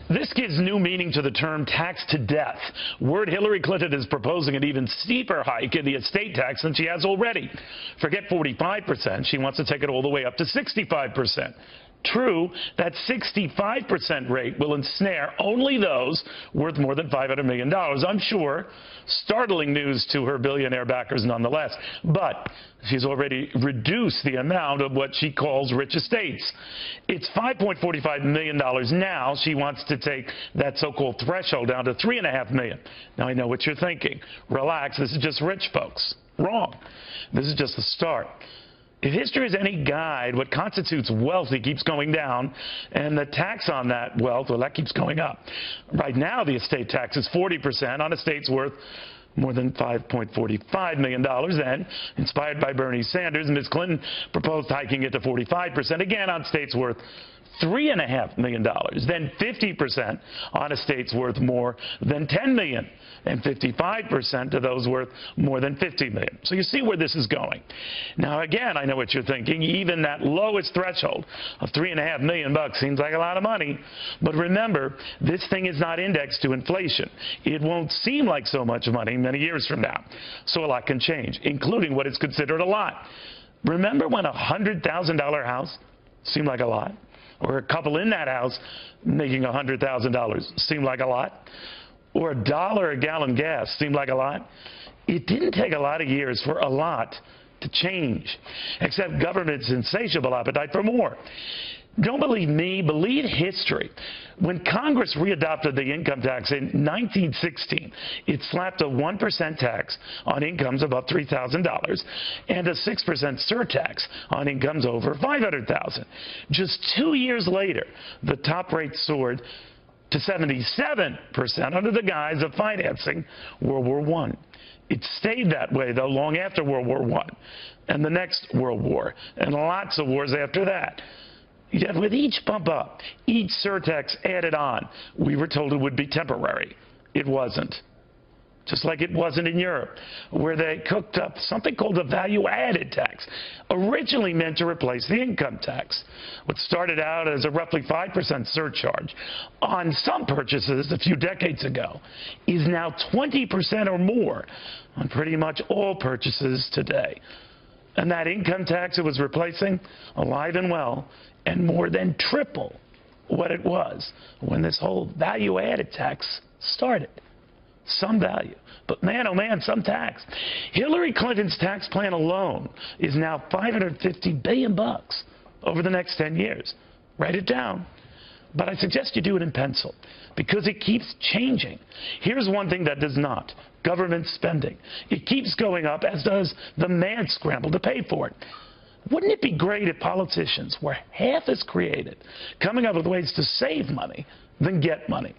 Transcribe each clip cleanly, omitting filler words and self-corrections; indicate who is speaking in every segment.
Speaker 1: This gives new meaning to the term tax to death. Word Hillary Clinton is proposing an even steeper hike in the estate tax than she has already. Forget 45%. She wants to take it all the way up to 65%. True, that 65% rate will ensnare only those worth more than $500 million. I'm sure startling news to her billionaire backers nonetheless. But she's already reduced the amount of what she calls rich estates. It's $5.45 million now. She wants to take that so-called threshold down to $3.5 million. Now, I know what you're thinking. Relax, this is just rich folks. Wrong. This is just the start. If history is any guide, what constitutes wealthy keeps going down, and the tax on that wealth, well, that keeps going up. Right now, the estate tax is 40% on estates worth more than $5.45 million. Then, inspired by Bernie Sanders, Ms. Clinton proposed hiking it to 45%, again on estates worth $3.5 million, then 50% on estates worth more than $10 million, and 55% to those worth more than $50 million. So you see where this is going. Now, again, I know what you're thinking. Even that lowest threshold of $3.5 million seems like a lot of money. But remember, this thing is not indexed to inflation. It won't seem like so much money many years from now. So a lot can change, including what is considered a lot. Remember when a $100,000 house seemed like a lot? Or a couple in that house making $100,000 seemed like a lot? Or $1 a gallon gas seemed like a lot? It didn't take a lot of years for a lot to change, except government's insatiable appetite for more. Don't believe me, believe history. When Congress readopted the income tax in 1916, it slapped a 1% tax on incomes above $3,000 and a 6% surtax on incomes over $500,000. Just 2 years later, the top rate soared to 77% under the guise of financing World War I. It stayed that way, though, long after World War I and the next World War and lots of wars after that. Yet with each bump up, each surtax added on, we were told it would be temporary. It wasn't. Just like it wasn't in Europe, where they cooked up something called a value-added tax, originally meant to replace the income tax. What started out as a roughly 5% surcharge on some purchases a few decades ago is now 20% or more on pretty much all purchases today. And that income tax it was replacing, alive and well, and more than triple what it was when this whole value-added tax started. Some value, but man, oh man, some tax. Hillary Clinton's tax plan alone is now $550 billion over the next 10 years. Write it down. But I suggest you do it in pencil because it keeps changing. Here's one thing that does not: government spending. It keeps going up, as does the mad scramble to pay for it. Wouldn't it be great if politicians were half as creative, coming up with ways to save money than get money,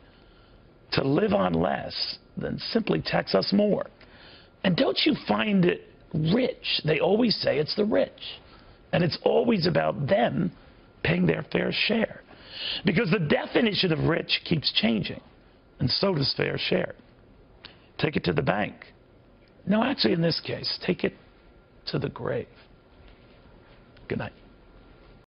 Speaker 1: to live on less than simply tax us more? And don't you find it rich? They always say it's the rich, and it's always about them paying their fair share, because the definition of rich keeps changing, and so does fair share. Take it to the bank. No, actually, in this case, take it to the grave. Good night.